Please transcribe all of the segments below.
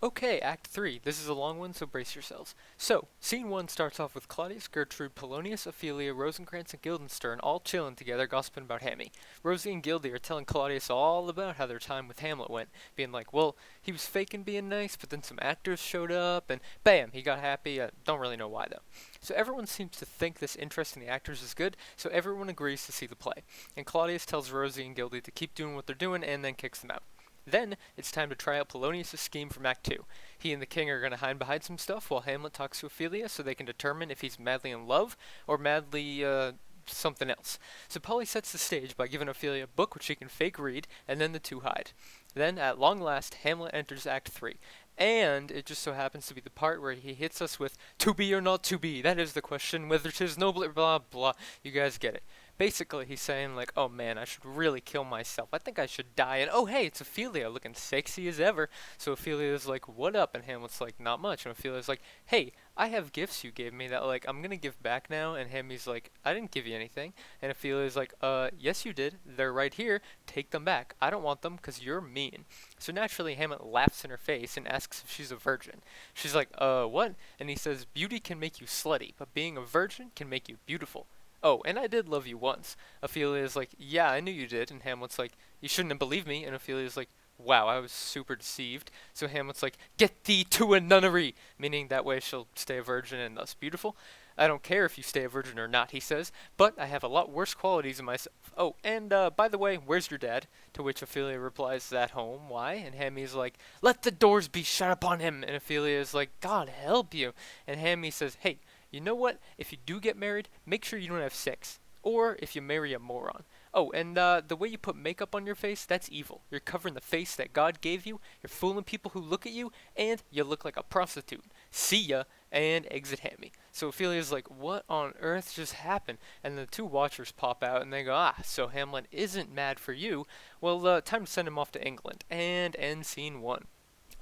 Okay, Act 3. This is a long one, so brace yourselves. So, Scene 1 starts off with Claudius, Gertrude, Polonius, Ophelia, Rosencrantz, and Guildenstern all chilling together, gossiping about Hammy. Rosie and Gildy are telling Claudius all about how their time with Hamlet went, being like, well, he was faking being nice, but then some actors showed up, and bam, he got happy. Don't really know why, though. So everyone seems to think this interest in the actors is good, so everyone agrees to see the play. And Claudius tells Rosie and Gildy to keep doing what they're doing, and then kicks them out. Then, it's time to try out Polonius' scheme from Act 2. He and the king are going to hide behind some stuff while Hamlet talks to Ophelia so they can determine if he's madly in love or madly, something else. So Polly sets the stage by giving Ophelia a book which she can fake read, and then the two hide. Then, at long last, Hamlet enters Act 3. And it just so happens to be the part where he hits us with, to be or not to be, that is the question, whether 'tis noble, blah blah, you guys get it. Basically, he's saying, like, oh man, I should really kill myself. I think I should die. And oh, hey, it's Ophelia, looking sexy as ever. So Ophelia's like, what up? And Hamlet's like, not much. And Ophelia's like, hey, I have gifts you gave me that, like, I'm gonna give back now. And Hammy's like, I didn't give you anything. And Ophelia's like, yes, you did. They're right here. Take them back. I don't want them because you're mean. So naturally, Hamlet laughs in her face and asks if she's a virgin. She's like, what? And he says, beauty can make you slutty, but being a virgin can make you beautiful. Oh, and I did love you once. Ophelia's like, yeah, I knew you did. And Hamlet's like, you shouldn't have believed me. And Ophelia's like, wow, I was super deceived. So Hamlet's like, get thee to a nunnery, meaning that way she'll stay a virgin and thus beautiful. I don't care if you stay a virgin or not, he says, but I have a lot worse qualities in myself. Oh, and by the way, where's your dad? To which Ophelia replies, at home. Why? And Hammy's like, let the doors be shut upon him. And Ophelia's like, God help you. And Hammy says, hey, you know what? If you do get married, make sure you don't have sex. Or if you marry a moron. Oh, and the way you put makeup on your face, that's evil. You're covering the face that God gave you, you're fooling people who look at you, and you look like a prostitute. See ya, and exit Hammy. So Ophelia's like, what on earth just happened? And the two watchers pop out and they go, ah, so Hamlet isn't mad for you. Well, time to send him off to England. And end Scene 1.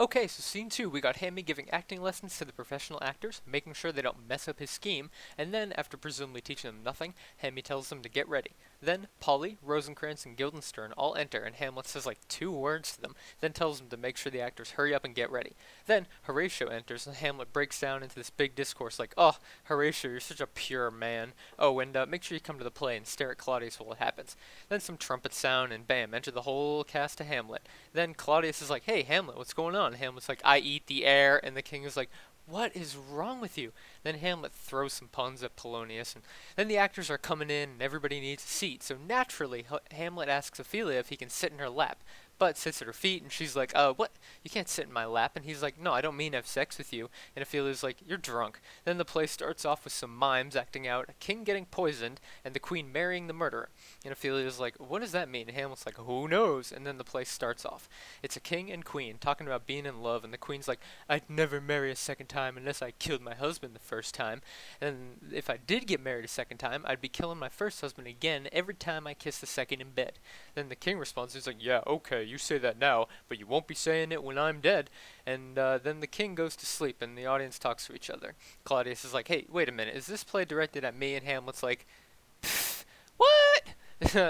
Okay, so Scene 2, we got Hammy giving acting lessons to the professional actors, making sure they don't mess up his scheme, and then, after presumably teaching them nothing, Hammy tells them to get ready. Then, Polly, Rosencrantz, and Guildenstern all enter, and Hamlet says like 2 words to them, then tells them to make sure the actors hurry up and get ready. Then, Horatio enters, and Hamlet breaks down into this big discourse like, oh, Horatio, you're such a pure man. Oh, and make sure you come to the play and stare at Claudius while it happens. Then some trumpets sound, and bam, enter the whole cast of Hamlet. Then Claudius is like, hey, Hamlet, what's going on? And Hamlet's like, I eat the air, and the king is like, what is wrong with you? Then Hamlet throws some puns at Polonius, and then the actors are coming in, and everybody needs a seat. So naturally, Hamlet asks Ophelia if he can sit in her lap, but sits at her feet, and she's like, what? You can't sit in my lap. And he's like, no, I don't mean to have sex with you. And Ophelia's like, you're drunk. Then the play starts off with some mimes acting out a king getting poisoned and the queen marrying the murderer. And Ophelia's like, what does that mean? And Hamlet's like, who knows? And then the play starts off. It's a king and queen talking about being in love, and the queen's like, I'd never marry a second time unless I killed my husband the first time. And if I did get married a second time, I'd be killing my first husband again every time I kiss the second in bed. Then the king responds, he's like, yeah, okay, you say that now, but you won't be saying it when I'm dead. And then the king goes to sleep, and the audience talks to each other. Claudius is like, hey, wait a minute, is this play directed at me? And Hamlet's like, what?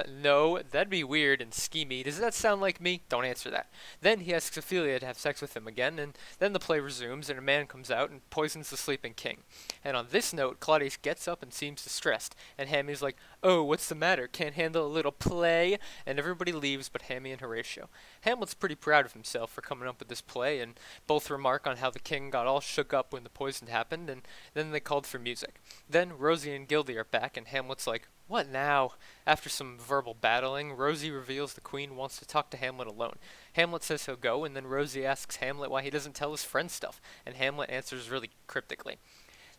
No, that'd be weird and schemy. Does that sound like me? Don't answer that. Then he asks Ophelia to have sex with him again, and then the play resumes, and a man comes out and poisons the sleeping king. And on this note, Claudius gets up and seems distressed, and Hammy's like, oh, what's the matter? Can't handle a little play? And everybody leaves but Hammy and Horatio. Hamlet's pretty proud of himself for coming up with this play, and both remark on how the king got all shook up when the poison happened, and then they called for music. Then Rosie and Gildy are back, and Hamlet's like, what now? After some verbal battling, Rosie reveals the queen wants to talk to Hamlet alone. Hamlet says he'll go, and then Rosie asks Hamlet why he doesn't tell his friend stuff, and Hamlet answers really cryptically.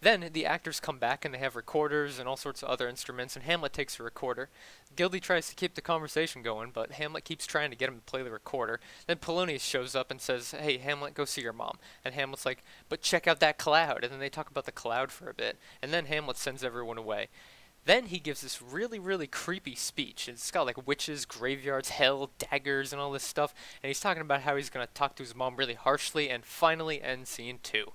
Then the actors come back and they have recorders and all sorts of other instruments, and Hamlet takes a recorder. Gildy tries to keep the conversation going, but Hamlet keeps trying to get him to play the recorder. Then Polonius shows up and says, hey, Hamlet, go see your mom. And Hamlet's like, but check out that cloud. And then they talk about the cloud for a bit, and then Hamlet sends everyone away. Then he gives this really, really creepy speech. It's got like witches, graveyards, hell, daggers, and all this stuff. And he's talking about how he's going to talk to his mom really harshly, and finally ends Scene 2.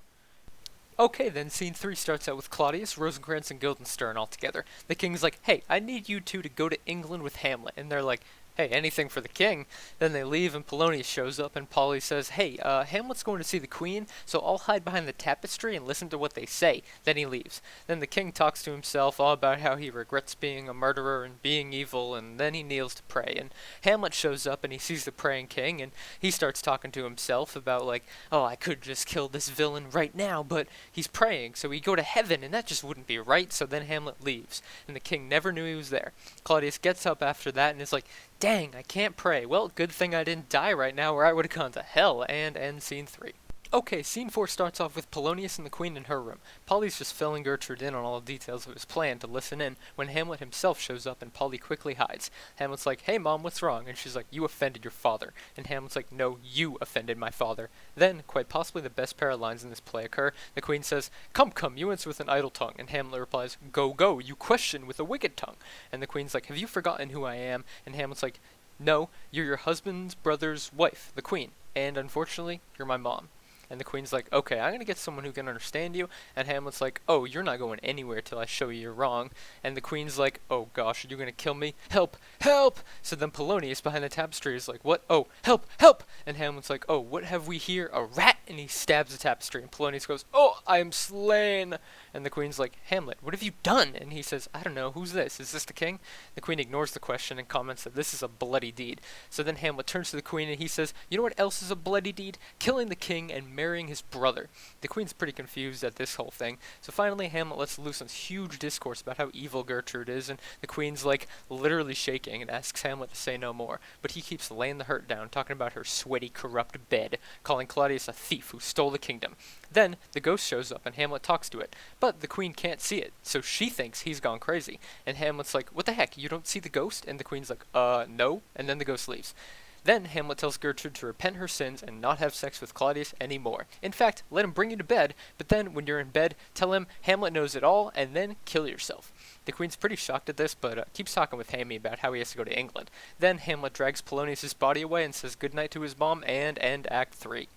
Okay, then Scene 3 starts out with Claudius, Rosencrantz, and Guildenstern all together. The king's like, hey, I need you two to go to England with Hamlet. And they're like, hey, anything for the king. Then they leave and Polonius shows up and Polly says, hey, Hamlet's going to see the queen, so I'll hide behind the tapestry and listen to what they say. Then he leaves. Then the king talks to himself all about how he regrets being a murderer and being evil, and then he kneels to pray. And Hamlet shows up and he sees the praying king, and he starts talking to himself about like, oh, I could just kill this villain right now, but he's praying, so he'd go to heaven, and that just wouldn't be right. So then Hamlet leaves, and the king never knew he was there. Claudius gets up after that and is like, dang, I can't pray. Well, good thing I didn't die right now, or I would have gone to hell. And end scene 3. Okay, scene 4 starts off with Polonius and the queen in her room. Polly's just filling Gertrude in on all the details of his plan to listen in when Hamlet himself shows up and Polly quickly hides. Hamlet's like, hey mom, what's wrong? And she's like, you offended your father. And Hamlet's like, no, you offended my father. Then, quite possibly the best pair of lines in this play occur. The queen says, come, you answer with an idle tongue. And Hamlet replies, go, you question with a wicked tongue. And the queen's like, have you forgotten who I am? And Hamlet's like, no, you're your husband's brother's wife, the queen. And unfortunately, you're my mom. And the queen's like, okay, I'm going to get someone who can understand you. And Hamlet's like, oh, you're not going anywhere till I show you you're wrong. And the queen's like, oh gosh, are you going to kill me? Help, help! So then Polonius behind the tapestry is like, what? Oh, help, help! And Hamlet's like, oh, what have we here? A rat? And he stabs the tapestry. And Polonius goes, oh, I am slain! And the queen's like, Hamlet, what have you done? And he says, I don't know, who's this? Is this the king? The queen ignores the question and comments that this is a bloody deed. So then Hamlet turns to the queen and he says, you know what else is a bloody deed? Killing the king and marrying his brother. The queen's pretty confused at this whole thing. So finally Hamlet lets loose on huge discourse about how evil Gertrude is, and the queen's like literally shaking and asks Hamlet to say no more. But he keeps laying the hurt down, talking about her sweaty, corrupt bed, calling Claudius a thief who stole the kingdom. Then the ghost shows up and Hamlet talks to it. But the queen can't see it, so she thinks he's gone crazy. And Hamlet's like, what the heck, you don't see the ghost? And the queen's like, no. And then the ghost leaves. Then Hamlet tells Gertrude to repent her sins and not have sex with Claudius anymore. In fact, let him bring you to bed, but then when you're in bed, tell him Hamlet knows it all, and then kill yourself. The queen's pretty shocked at this, but keeps talking with Hammy about how he has to go to England. Then Hamlet drags Polonius' body away and says goodnight to his mom, and end Act 3.